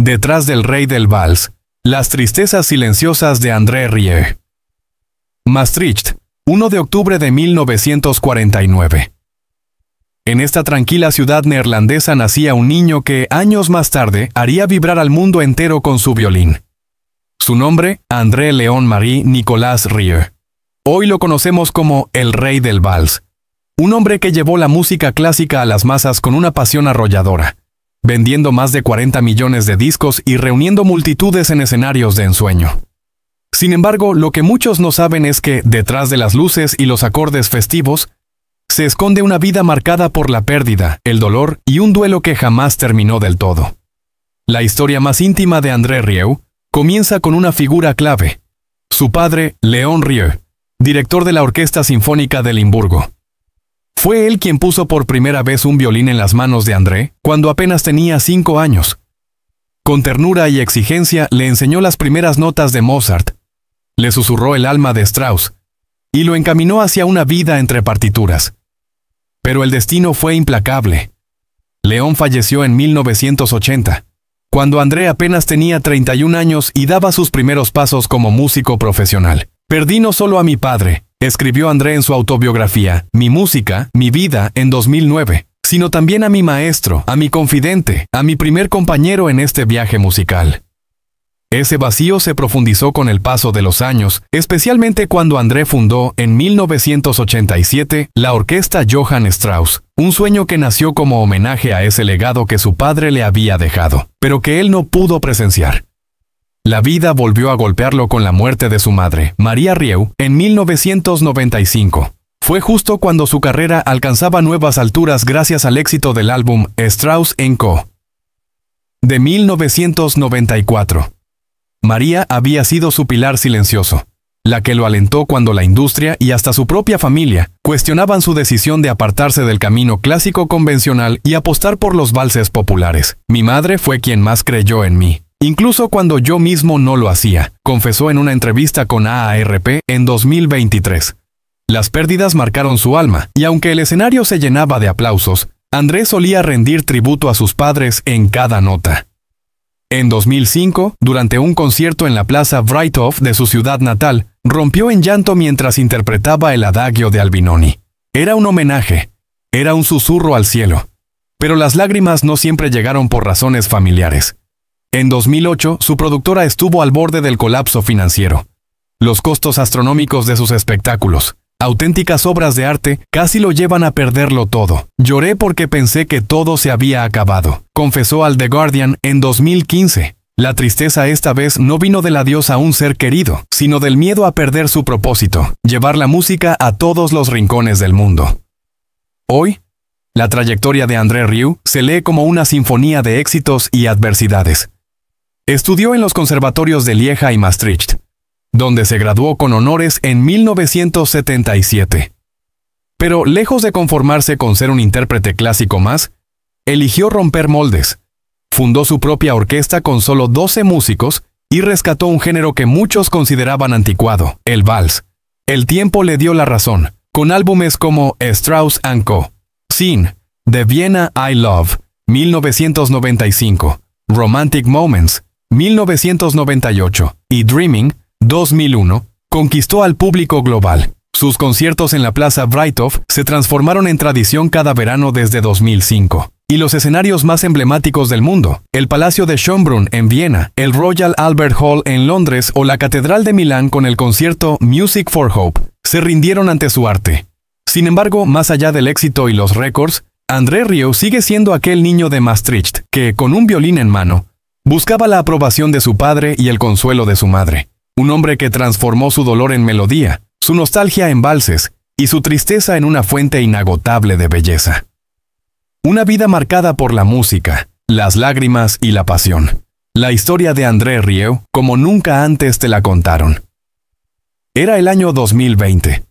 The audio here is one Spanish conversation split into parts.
Detrás del rey del vals, las tristezas silenciosas de André Rieu. Maastricht, 1 de octubre de 1949. En esta tranquila ciudad neerlandesa nacía un niño que, años más tarde, haría vibrar al mundo entero con su violín. Su nombre, André Léon Marie Nicolas Rieu. Hoy lo conocemos como el rey del vals. Un hombre que llevó la música clásica a las masas con una pasión arrolladora, vendiendo más de 40 millones de discos y reuniendo multitudes en escenarios de ensueño. Sin embargo, lo que muchos no saben es que, detrás de las luces y los acordes festivos, se esconde una vida marcada por la pérdida, el dolor y un duelo que jamás terminó del todo. La historia más íntima de André Rieu comienza con una figura clave: su padre, Léon Rieu, director de la Orquesta Sinfónica de Limburgo. Fue él quien puso por primera vez un violín en las manos de André cuando apenas tenía 5 años. Con ternura y exigencia le enseñó las primeras notas de Mozart, le susurró el alma de Strauss y lo encaminó hacia una vida entre partituras. Pero el destino fue implacable. Léon falleció en 1980, cuando André apenas tenía 31 años y daba sus primeros pasos como músico profesional. Perdí no solo a mi padre, escribió André en su autobiografía, Mi música, mi vida, en 2009, sino también a mi maestro, a mi confidente, a mi primer compañero en este viaje musical. Ese vacío se profundizó con el paso de los años, especialmente cuando André fundó, en 1987, la Orquesta Johann Strauss, un sueño que nació como homenaje a ese legado que su padre le había dejado, pero que él no pudo presenciar. La vida volvió a golpearlo con la muerte de su madre, Maria Rieu, en 1995. Fue justo cuando su carrera alcanzaba nuevas alturas gracias al éxito del álbum Strauss & Co. de 1994. María había sido su pilar silencioso, la que lo alentó cuando la industria y hasta su propia familia cuestionaban su decisión de apartarse del camino clásico convencional y apostar por los valses populares. Mi madre fue quien más creyó en mí, incluso cuando yo mismo no lo hacía, confesó en una entrevista con AARP en 2023. Las pérdidas marcaron su alma, y aunque el escenario se llenaba de aplausos, André solía rendir tributo a sus padres en cada nota. En 2005, durante un concierto en la Plaza Wrighthoff de su ciudad natal, rompió en llanto mientras interpretaba el Adagio de Albinoni. Era un homenaje, era un susurro al cielo. Pero las lágrimas no siempre llegaron por razones familiares. En 2008, su productora estuvo al borde del colapso financiero. Los costos astronómicos de sus espectáculos, auténticas obras de arte, casi lo llevan a perderlo todo. Lloré porque pensé que todo se había acabado, confesó al The Guardian en 2015. La tristeza esta vez no vino del adiós a un ser querido, sino del miedo a perder su propósito, llevar la música a todos los rincones del mundo. Hoy, la trayectoria de André Rieu se lee como una sinfonía de éxitos y adversidades. Estudió en los conservatorios de Lieja y Maastricht, donde se graduó con honores en 1977. Pero lejos de conformarse con ser un intérprete clásico más, eligió romper moldes. Fundó su propia orquesta con solo 12 músicos y rescató un género que muchos consideraban anticuado, el vals. El tiempo le dio la razón, con álbumes como Strauss & Co., Sin, The Vienna I Love, 1995, Romantic Moments, 1998, y Dreaming, 2001, conquistó al público global. Sus conciertos en la Plaza Wrighthoff se transformaron en tradición cada verano desde 2005. Y los escenarios más emblemáticos del mundo, el Palacio de Schönbrunn en Viena, el Royal Albert Hall en Londres o la Catedral de Milán con el concierto Music for Hope, se rindieron ante su arte. Sin embargo, más allá del éxito y los récords, André Rieu sigue siendo aquel niño de Maastricht que, con un violín en mano, buscaba la aprobación de su padre y el consuelo de su madre. Un hombre que transformó su dolor en melodía, su nostalgia en valses y su tristeza en una fuente inagotable de belleza. Una vida marcada por la música, las lágrimas y la pasión. La historia de André Rieu como nunca antes te la contaron. Era el año 2020.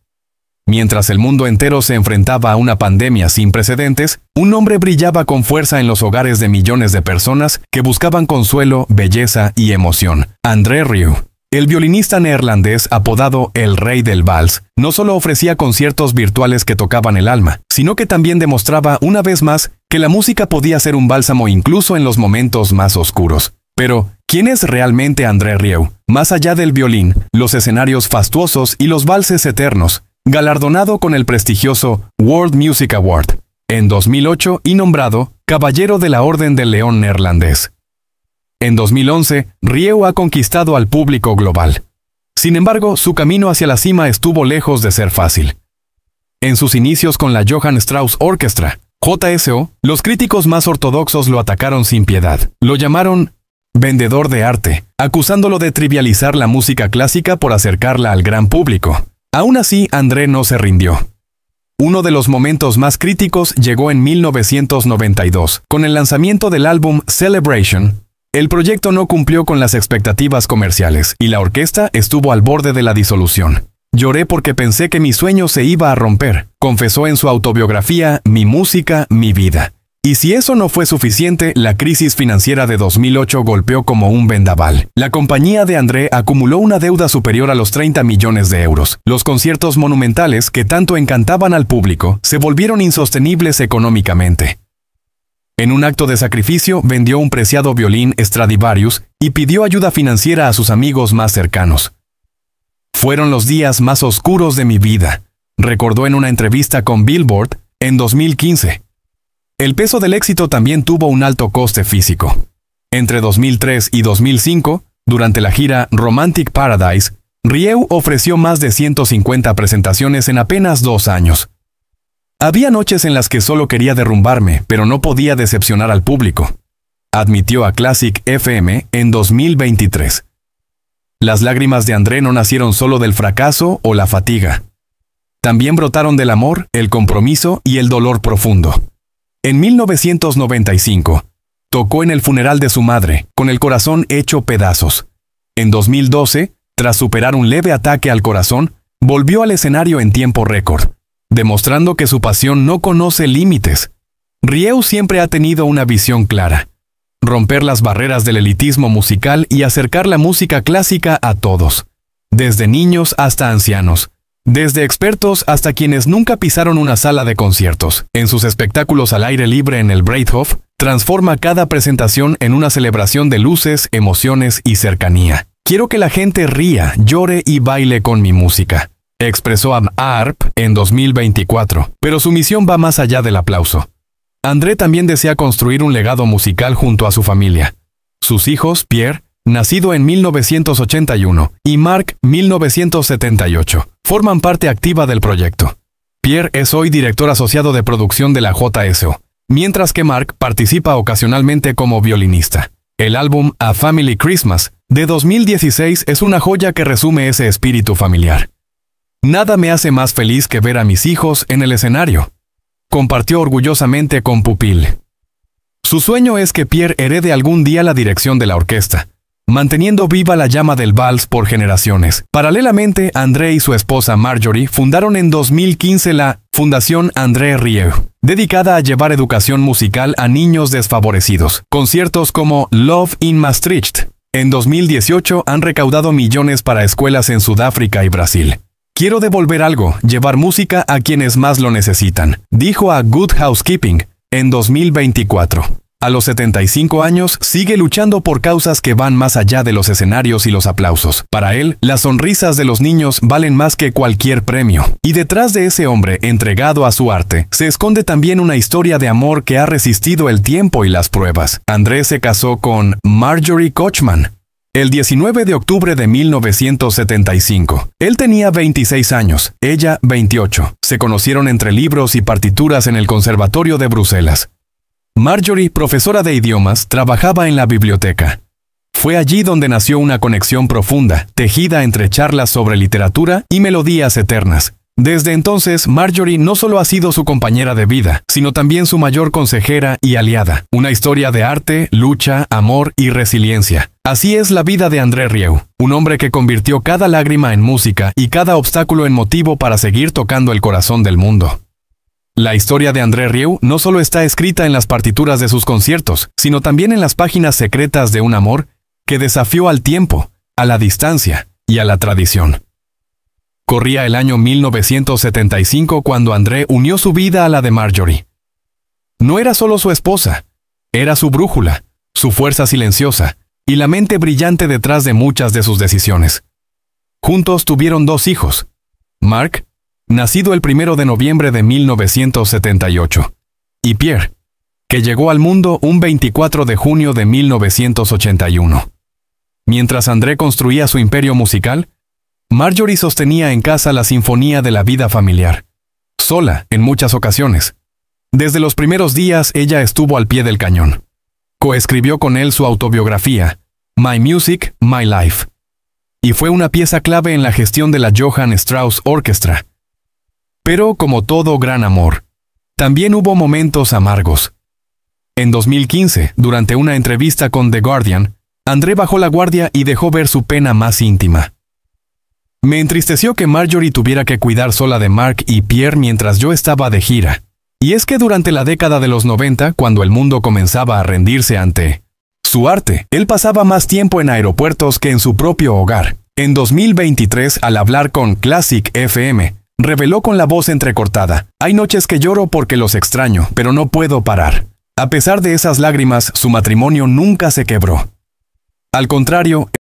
Mientras el mundo entero se enfrentaba a una pandemia sin precedentes, un hombre brillaba con fuerza en los hogares de millones de personas que buscaban consuelo, belleza y emoción. André Rieu, el violinista neerlandés apodado el Rey del Vals, no solo ofrecía conciertos virtuales que tocaban el alma, sino que también demostraba una vez más que la música podía ser un bálsamo incluso en los momentos más oscuros. Pero, ¿quién es realmente André Rieu? Más allá del violín, los escenarios fastuosos y los valses eternos, galardonado con el prestigioso World Music Award en 2008 y nombrado Caballero de la Orden del León Neerlandés. En 2011, Rieu ha conquistado al público global. Sin embargo, su camino hacia la cima estuvo lejos de ser fácil. En sus inicios con la Johann Strauss Orchestra, JSO, los críticos más ortodoxos lo atacaron sin piedad. Lo llamaron vendedor de arte, acusándolo de trivializar la música clásica por acercarla al gran público. Aún así, André no se rindió. Uno de los momentos más críticos llegó en 1992, con el lanzamiento del álbum Celebration. El proyecto no cumplió con las expectativas comerciales, y la orquesta estuvo al borde de la disolución. Lloré porque pensé que mi sueño se iba a romper, confesó en su autobiografía Mi música, mi vida. Y si eso no fue suficiente, la crisis financiera de 2008 golpeó como un vendaval. La compañía de André acumuló una deuda superior a los 30 millones de euros. Los conciertos monumentales que tanto encantaban al público se volvieron insostenibles económicamente. En un acto de sacrificio, vendió un preciado violín Stradivarius y pidió ayuda financiera a sus amigos más cercanos. Fueron los días más oscuros de mi vida, recordó en una entrevista con Billboard en 2015. El peso del éxito también tuvo un alto coste físico. Entre 2003 y 2005, durante la gira Romantic Paradise, Rieu ofreció más de 150 presentaciones en apenas 2 años. Había noches en las que solo quería derrumbarme, pero no podía decepcionar al público, admitió a Classic FM en 2023. Las lágrimas de André no nacieron solo del fracaso o la fatiga. También brotaron del amor, el compromiso y el dolor profundo. En 1995, tocó en el funeral de su madre, con el corazón hecho pedazos. En 2012, tras superar un leve ataque al corazón, volvió al escenario en tiempo récord, demostrando que su pasión no conoce límites. Rieu siempre ha tenido una visión clara: romper las barreras del elitismo musical y acercar la música clásica a todos, desde niños hasta ancianos, desde expertos hasta quienes nunca pisaron una sala de conciertos. En sus espectáculos al aire libre en el Breithof, transforma cada presentación en una celebración de luces, emociones y cercanía. Quiero que la gente ría, llore y baile con mi música, expresó a ARP en 2024, pero su misión va más allá del aplauso. André también desea construir un legado musical junto a su familia. Sus hijos, Pierre, nacido en 1981, y Marc, 1978, forman parte activa del proyecto. Pierre es hoy director asociado de producción de la JSO, mientras que Marc participa ocasionalmente como violinista. El álbum A Family Christmas, de 2016, es una joya que resume ese espíritu familiar. Nada me hace más feliz que ver a mis hijos en el escenario, compartió orgullosamente con Pupil. Su sueño es que Pierre herede algún día la dirección de la orquesta, manteniendo viva la llama del vals por generaciones. Paralelamente, André y su esposa Marjorie fundaron en 2015 la Fundación André Rieu, dedicada a llevar educación musical a niños desfavorecidos. Conciertos como Love in Maastricht en 2018 han recaudado millones para escuelas en Sudáfrica y Brasil. Quiero devolver algo, llevar música a quienes más lo necesitan, dijo a Good Housekeeping en 2024. A los 75 años, sigue luchando por causas que van más allá de los escenarios y los aplausos. Para él, las sonrisas de los niños valen más que cualquier premio. Y detrás de ese hombre entregado a su arte, se esconde también una historia de amor que ha resistido el tiempo y las pruebas. André se casó con Marjorie Kochman el 19 de octubre de 1975. Él tenía 26 años, ella 28. Se conocieron entre libros y partituras en el Conservatorio de Bruselas. Marjorie, profesora de idiomas, trabajaba en la biblioteca. Fue allí donde nació una conexión profunda, tejida entre charlas sobre literatura y melodías eternas. Desde entonces, Marjorie no solo ha sido su compañera de vida, sino también su mayor consejera y aliada. Una historia de arte, lucha, amor y resiliencia. Así es la vida de André Rieu, un hombre que convirtió cada lágrima en música y cada obstáculo en motivo para seguir tocando el corazón del mundo. La historia de André Rieu no solo está escrita en las partituras de sus conciertos, sino también en las páginas secretas de un amor que desafió al tiempo, a la distancia y a la tradición. Corría el año 1975 cuando André unió su vida a la de Marjorie. No era solo su esposa, era su brújula, su fuerza silenciosa y la mente brillante detrás de muchas de sus decisiones. Juntos tuvieron 2 hijos. Mark, nacido el 1 de noviembre de 1978, y Pierre, que llegó al mundo un 24 de junio de 1981. Mientras André construía su imperio musical, Marjorie sostenía en casa la sinfonía de la vida familiar, sola en muchas ocasiones. Desde los primeros días ella estuvo al pie del cañón. Coescribió con él su autobiografía, My Music, My Life, y fue una pieza clave en la gestión de la Johann Strauss Orchestra. Pero, como todo gran amor, también hubo momentos amargos. En 2015, durante una entrevista con The Guardian, André bajó la guardia y dejó ver su pena más íntima. Me entristeció que Marjorie tuviera que cuidar sola de Mark y Pierre mientras yo estaba de gira. Y es que durante la década de los 90, cuando el mundo comenzaba a rendirse ante su arte, él pasaba más tiempo en aeropuertos que en su propio hogar. En 2023, al hablar con Classic FM, reveló con la voz entrecortada: hay noches que lloro porque los extraño, pero no puedo parar. A pesar de esas lágrimas, su matrimonio nunca se quebró. Al contrario,